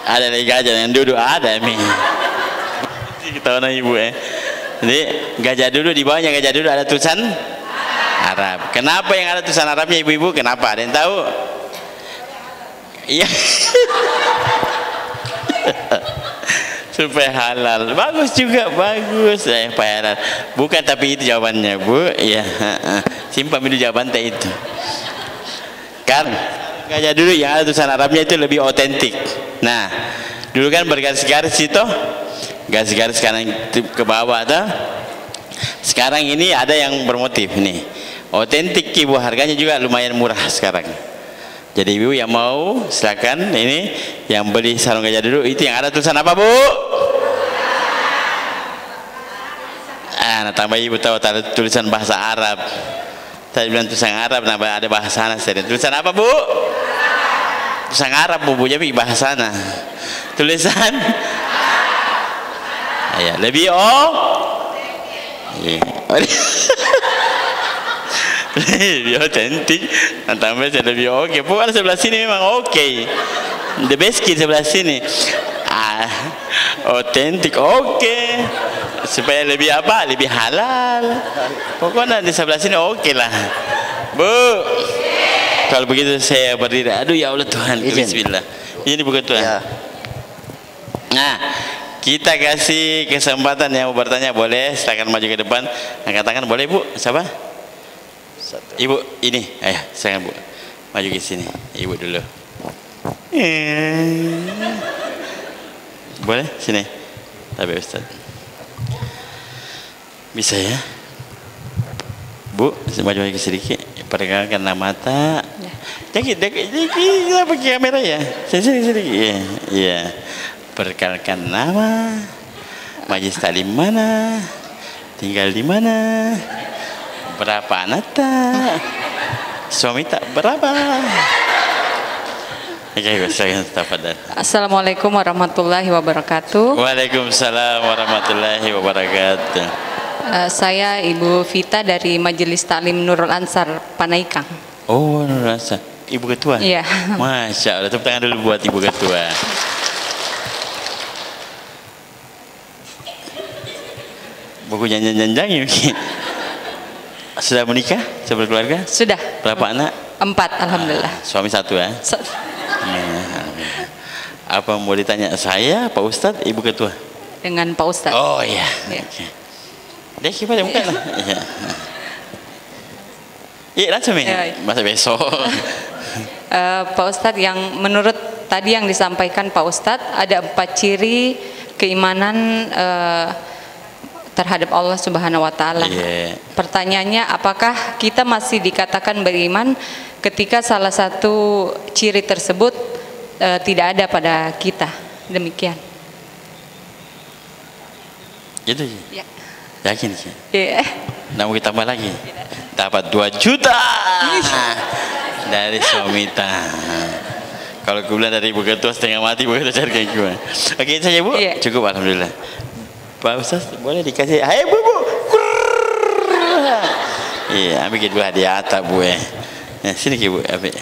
ada lagi gajah yang duduk ada mi. Kita tahu ibu Jadi gajah duduk, di bawahnya gajah duduk ada tulisan Arab. Kenapa yang ada tulisan Arabnya ibu-ibu? Kenapa? Ada yang tahu? Iya. Supaya halal. Bagus juga, bagus. Supaya halal. Bukan, tapi itu jawabannya, Bu. Iya. Simpan dulu jawaban itu. Kan gajah dulu yang ada tulisan Arabnya itu lebih otentik. Nah, dulu kan bergaris-garis itu, garis-garis kanan ke bawah tuh. Sekarang ini ada yang bermotif nih. Otentik Ibu, harganya juga lumayan murah sekarang. Jadi ibu yang mau silakan, ini yang beli sarung gajah duduk itu yang ada tulisan apa, Bu? Nah, tambah ibu tahu tulisan bahasa Arab. Tadi bilang tulisan Arab, nah ada bahasa sana. Tulisan apa, Bu? Tulisan Arab, Bu, jadi bahasa sana. Tulisan ya, lebih lebih otentik, tambah lebih oke. Bukan sebelah sini memang oke. The best kid sebelah sini. Otentik oke. Supaya lebih apa? Lebih halal. Pokoknya di sebelah sini oke lah. Bu. Kalau begitu saya berdiri. Aduh ya Allah Tuhan. Bismillah. Ini bukan Tuhan. Ya. Nah, kita kasih kesempatan yang mau bertanya, boleh silakan maju ke depan. Katakan boleh, Bu. Siapa? Ibu ini, ayo saya Bu maju ke sini, ibu dulu. Boleh sini, tapi Ustaz bisa ya, Bu, maju lagi sedikit, perkenalkan nama mata, dikit, pakai kamera ya, sedikit, ya, perkenalkan nama, majlis taklim mana, tinggal di mana, berapa anak tak? Suami tak berapa? Assalamualaikum warahmatullahi wabarakatuh. Waalaikumsalam warahmatullahi wabarakatuh. Saya Ibu Vita dari Majelis Taklim Nurul Ansar Panaikang. Oh, Nurul Ansar. Ibu Ketua? Iya. Masya Allah, tepuk tangan dulu buat Ibu Ketua. Buku janjang-janjang ya. Sudah menikah? Sudah berkeluarga? Sudah. Berapa anak? 4, alhamdulillah. Suami 1 ya? Apa mau ditanya saya, Pak Ustadz, Ibu Ketua? Dengan Pak Ustadz. Oh iya. Okay. Dia kipas bukan lah. Iya. Iya langsung ya. Masa besok. Pak Ustadz, yang menurut tadi yang disampaikan Pak Ustadz, ada 4 ciri keimanan terhadap Allah Subhanahu wa Ta'ala. Yeah. Pertanyaannya, apakah kita masih dikatakan beriman ketika salah satu ciri tersebut tidak ada pada kita? Demikian. Gitu ya? Yakin sih? Iya. Nah, mau kita tambah lagi. Dapat 2 juta dari Somita. Kalau gue bilang dari ibu ketua setengah mati, boleh cari kayak gue. Oke, saja bu. Iya. Cukup, alhamdulillah. Pak Ustaz, boleh dikasih? Hai bu. Iya, ambil dua hadiah atas bu ya. Sini bu, ambil.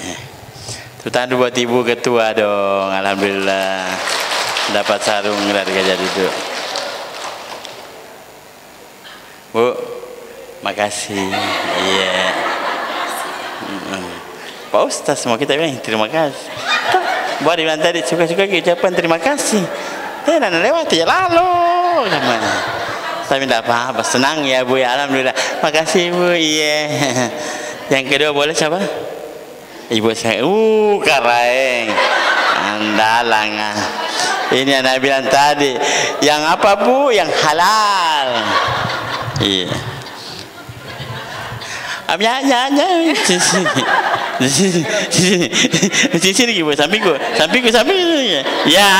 Tutan buat ibu ketua dong, alhamdulillah. Dapat sarung dari Gajah Duduk. Bu, makasih. Iya. Pak Ustaz mau kita bilang terima kasih. Buat bilang tadi suka-suka ucapan terima kasih. Nana lewat ya lalu. Tapi tidak apa-apa, senang ya bu ya, alhamdulillah. Makasih bu. Iya. Yang kedua boleh siapa? Ibu saya. Karaeng. Andalang. Ini anak bilang tadi. Yang apa bu? Yang halal. Iya. Ya. Di sini ibu, sampingku. Ya.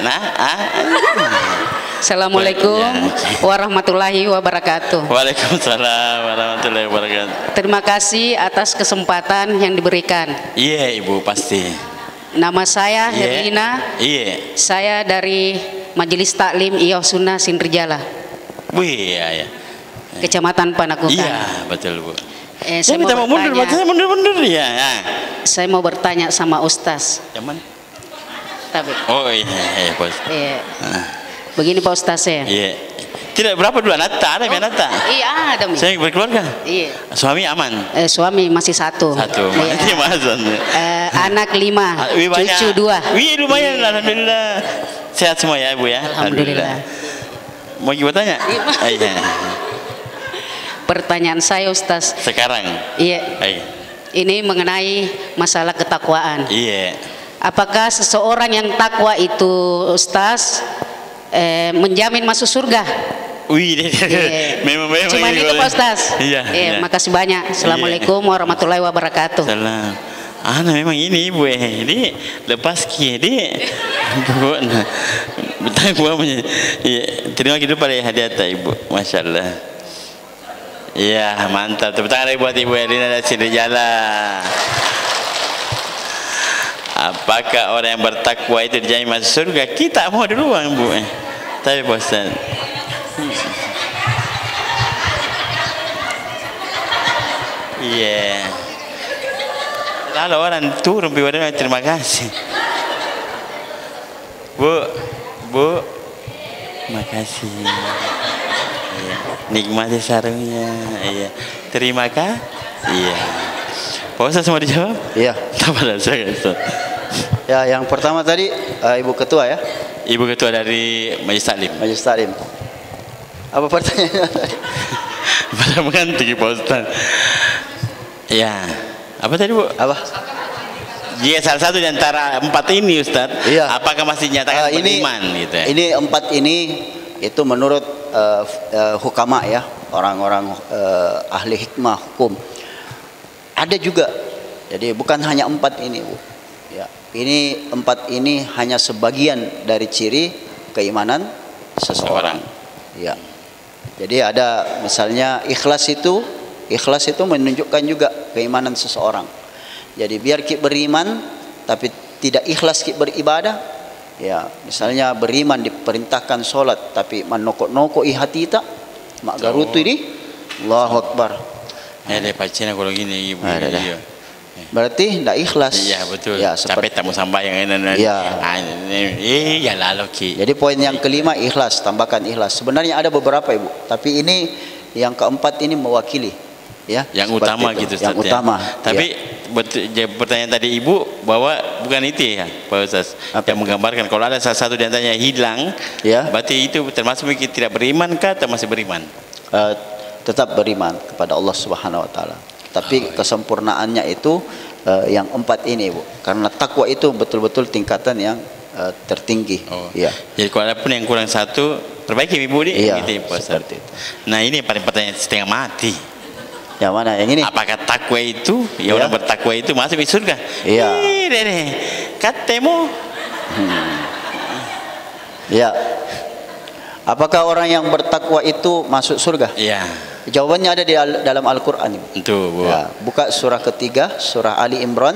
Nah, Assalamualaikum warahmatullahi wabarakatuh. Waalaikumsalam warahmatullahi wabarakatuh. Terima kasih atas kesempatan yang diberikan. Iya ibu, pasti. Nama saya Herlina. Iya. Saya dari Majelis Taklim Iyoh Sunnah Sindrijala. Wih, iya. Kecamatan Panakukan. Iya, betul bu. Saya minta mau mundur ya. Saya mau bertanya sama Ustaz. Zaman. Tapi. Oh iya, bos. Iya. Begini Pak Ustaz ya. Iya. Tidak berapa dua nata, ada nata. Iya ada. Saya berkeluarga. Iya. Suami aman. Suami masih satu. Masih masuk. Anak 5, cucu 2. Wih lumayan, alhamdulillah. Sehat semua ya ibu ya. Alhamdulillah. Mau ibu tanya? Iya. Pertanyaan saya Ustaz. Sekarang. Iya. Ini mengenai masalah ketakwaan. Iya. Apakah seseorang yang takwa itu Ustaz menjamin masuk surga? Wih, memang cuma itu Pak Ustaz. Iya. Makasih banyak. Assalamualaikum warahmatullahi wabarakatuh. Salam. Memang ini ibu ini lepas ini bertakwa terima kasih pada hadiah ibu, masya Allah. Iya mantap, tepuk tangan buat ibu Herlina dari Sindrijala. Apakah orang yang bertakwa itu dijamin masuk surga? Kita mau duluan bu. Tapi bosan. Iya. Lalu orang turun biwadana terima kasih. Bu, makasih. Iya. Nikmati sarungnya. Iya. Terima kasih. Iya. Pak Ustaz mau dijawab? Iya. Ya, yang pertama tadi Ibu Ketua ya. Ibu Ketua dari Majelis Taklim. Majelis Taklim. Apa pertanyaannya tadi? Pada mengantuk Pak Ustaz. Ya. Apa tadi bu? Apa? Jika salah satu di antara 4 ini Ustaz, iya. Apakah masih nyatakan beriman gitu ya? Ini 4 ini itu menurut hukama ya, orang-orang ahli hikmah hukum. Ada juga, jadi bukan hanya 4 ini bu. Ya, ini 4 ini hanya sebagian dari ciri keimanan seseorang. Ya, jadi ada misalnya ikhlas itu menunjukkan juga keimanan seseorang. Jadi biar kita beriman tapi tidak ikhlas kita beribadah, ya misalnya beriman diperintahkan sholat tapi manokok-nokok hati tak mak garutu ini, Allahu Akbar. Ada pacina kalau gini ibu. Berarti tidak ikhlas. Iya betul. Ya, capek tamu sambayang ini. Ya lalu ki. Jadi poin yang kelima ikhlas, tambahkan ikhlas. Sebenarnya ada beberapa ibu, tapi ini yang keempat ini mewakili. Ya, yang utama itu. Gitu Ustaz, yang utama. Tapi ya. Pertanyaan tadi ibu bahwa bukan itu ya Pak Ustaz, yang menggambarkan kalau ada salah satu di antaranya hilang, ya. Berarti itu termasuk tidak beriman kah atau masih beriman? Tetap beriman kepada Allah Subhanahu Wa Taala. Tapi kesempurnaannya itu yang 4 ini bu, karena takwa itu betul-betul tingkatan yang tertinggi. Ya. Jadi kalau ada pun yang kurang satu, perbaiki ibu ini. Iya, gitu, seperti itu. Nah ini paling pertanyaan setengah mati. Yang mana? Yang ini? Apakah takwa itu, orang bertakwa itu masuk di surga? Iya. Katemu. Ya. Apakah orang yang bertakwa itu masuk surga? Iya. Jawabannya ada di dalam Al-Qur'an. Itu, Bu. Ya, buka surah ketiga, surah Ali Imran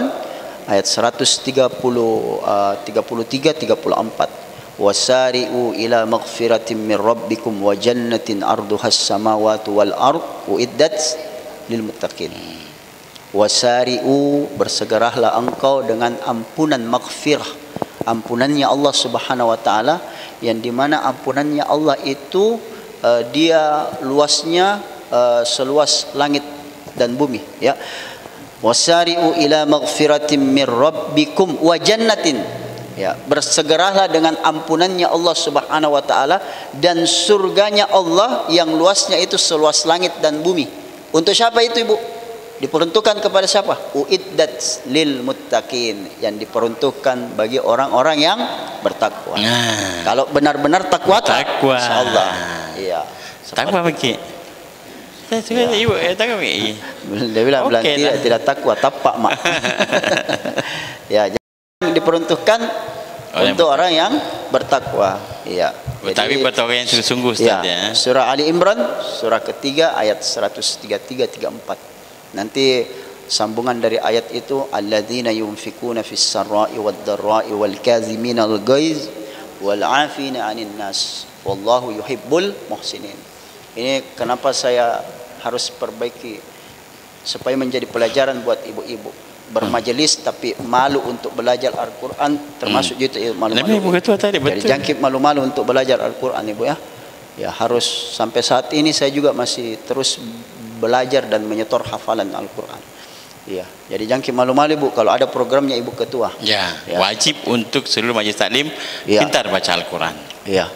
ayat 133 34. Wasari'u ila maghfiratin min rabbikum wa jannatin arduhas samawati wal ard uiddat lil muttaqin. Wasari'u, bersegeralah engkau dengan ampunan maghfirah, ampunannya Allah Subhanahu wa taala, yang dimana ampunannya Allah itu dia luasnya seluas langit dan bumi, ya. Wasari'u ila maghfiratin min rabbikum wa jannatin, ya, bersegeralah dengan ampunannya Allah Subhanahu wa taala dan surganya Allah yang luasnya itu seluas langit dan bumi. Untuk siapa itu, Ibu? Diperuntukkan kepada siapa? Uiddat lil muttaqin, yang diperuntukkan bagi orang-orang yang bertakwa. Nah, Kalau benar-benar takwa, insyaallah. Iya. takwa Miki. Saya suka Ibu, takwa Miki. Dia bilang Okey lah. tidak takwa, tapak mak. Ya, jadi diperuntukkan untuk orang yang bertakwa. Iya. Tapi buat orang yang sungguh-sungguh, Ustaz, ya. Surah Ali Imran, surah ketiga ayat 133-34. Nanti sambungan dari ayat itu, alladzina yunfikuna fis sarra'i wad dharra'i wal kazimina al ghaiz wal 'afina 'anil nas wallahu yuhibbul muhsinin. Ini kenapa saya harus perbaiki supaya menjadi pelajaran buat ibu-ibu bermajelis tapi malu untuk belajar Al-Qur'an, termasuk juga malu-malu. Jadi jangkip malu-malu untuk belajar Al-Qur'an, Ibu, ya. Ya, harus sampai saat ini saya juga masih terus belajar dan menyetor hafalan Al-Quran. Iya, jadi jangkip malu-malu, Ibu, kalau ada programnya Ibu ketua. Ya, wajib untuk seluruh majelis taklim pintar baca Al-Quran. Iya.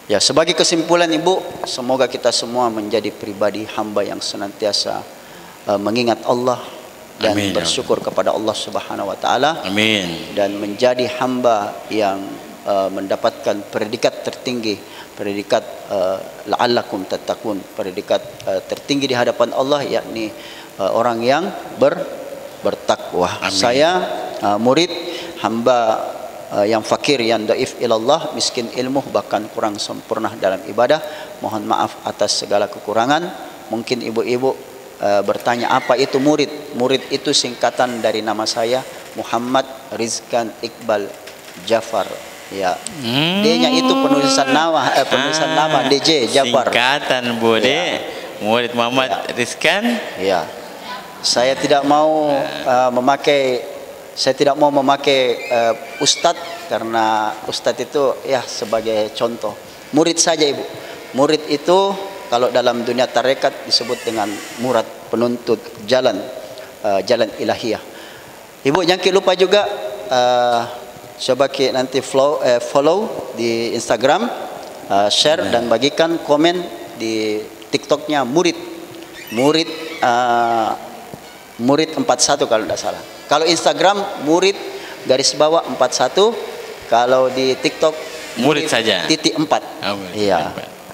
Ya, sebagai kesimpulan, Ibu, semoga kita semua menjadi pribadi hamba yang senantiasa mengingat Allah dan bersyukur kepada Allah Subhanahu wa taala. Amin. Dan menjadi hamba yang mendapatkan predikat tertinggi, predikat la'allakum tattaqun, predikat tertinggi di hadapan Allah, yakni orang yang bertakwa. Saya murid hamba yang fakir, yang dhaif ilallah, miskin ilmu, bahkan kurang sempurna dalam ibadah. Mohon maaf atas segala kekurangan. Mungkin ibu-ibu bertanya apa itu murid? Murid itu singkatan dari nama saya, Muhammad Rizkan Iqbal Jafar. Ya, D-nya itu penulisan nama DJ Jafar. Singkatan, Bude. Murid Muhammad Rizkan. Ya. Saya tidak mau memakai ustadz, karena ustadz itu ya sebagai contoh. Murid saja, Ibu. Murid itu kalau dalam dunia tarekat disebut dengan murad, penuntut jalan ilahiyah. Ibu jangan lupa juga coba nanti follow di Instagram, share dan bagikan komen di TikToknya murid 41 kalau tidak salah. Kalau Instagram murid _41, kalau di TikTok murid saja _4. Iya.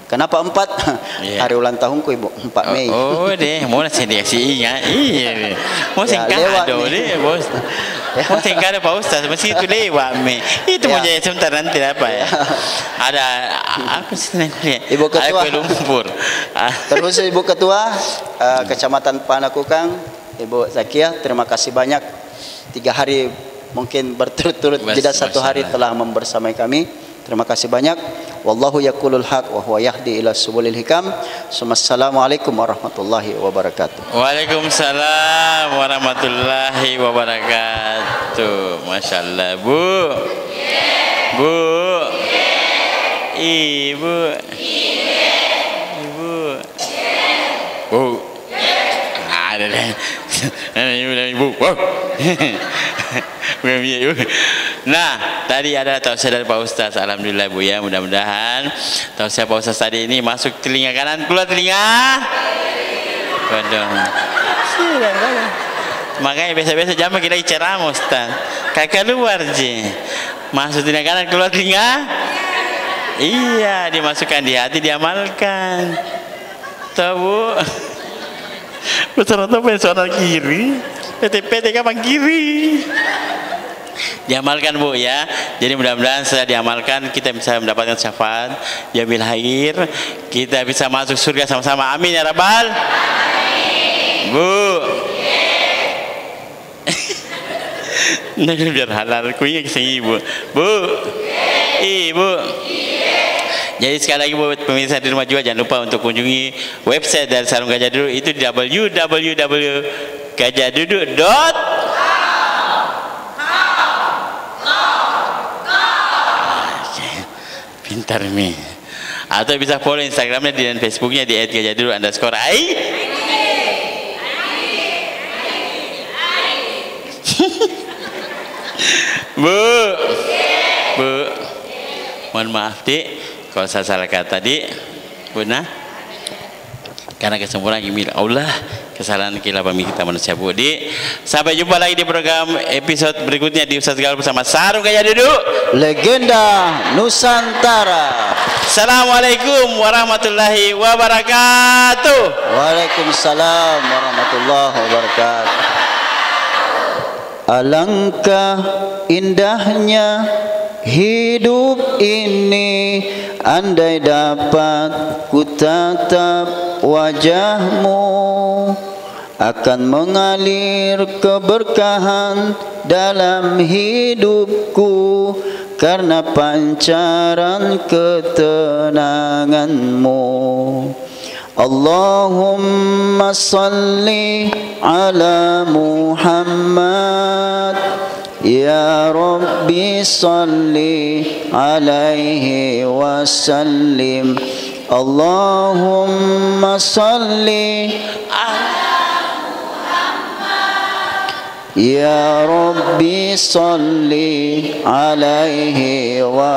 Kenapa 4? Iya. Hari ulang tahunku, Ibu, 4 Mei. Oh deh, mau nasi dia sih ingat. Iya. Mau singkado deh, Bos. Mau singkado Pak Ustaz, mesti itu lewat Mei. Itu mau jadi sebentar nanti apa ya? Ada apa sih namanya? Ibu Ketua. Kuala Lumpur. Terus Ibu Ketua Kecamatan Panakukang, Ibu Zakia, terima kasih banyak. 3 hari mungkin berturut-turut, jeda 1 hari telah membersamai kami. Terima kasih banyak. Wallahu yaqulul haq wa huwa yahdi ila subulil hikam. Assalamualaikum warahmatullahi wabarakatuh. Waalaikumsalam warahmatullahi wabarakatuh. Masyaallah, Bu. Bu. Ibu. Ibu. Bu. Ada deh. Ibu. Nah, tadi ada tausiah dari Pak Ustaz. Alhamdulillah, Bu, ya. Mudah-mudahan tausiah Pak Ustaz tadi ini masuk telinga kanan, keluar telinga kodong. Makanya biasa-biasa zaman kita ceramah, Ustaz. Kakak keluar je. Masuk telinga kanan, keluar telinga. Iya, dimasukkan di hati, diamalkan. Tahu? Betul-betul pensional kiri. PT kapan kiri? Diamalkan Bu ya. Jadi mudah-mudahan setelah diamalkan kita bisa mendapatkan syafaat jamil akhir, kita bisa masuk surga sama-sama. Amin ya rabbal. Bu. Nah, biar halal kuingnya kesini Bu. Bu. Ibu. Jadi sekali lagi buat pemirsa di rumah juga jangan lupa untuk kunjungi website dari Sarung Gajah Duduk, itu www.gajahduduk.com. Pintar nih. Atau bisa follow Instagramnya dan Facebooknya di @gajahduduk_ai. Bu, Bu, mohon maaf Dik kalau saya salah kata tadi, Bunda, karena kesempurnaan milik Allah, kesalahan kita kita manusia Budi. Sampai jumpa lagi di program episode berikutnya di Ustaz Gal bersama Sarung Gajah Duduk, legenda Nusantara. Assalamualaikum warahmatullahi wabarakatuh. Waalaikumsalam warahmatullahi wabarakatuh. Alangkah indahnya hidup ini, andai dapat ku tatap wajahmu, akan mengalir keberkahan dalam hidupku, karena pancaran ketenanganmu. Allahumma salli ala Muhammad, ya Rabbi salli alaihi wasallim. Allahumma salli ala Muhammad, ya Rabbi salli alaihi wa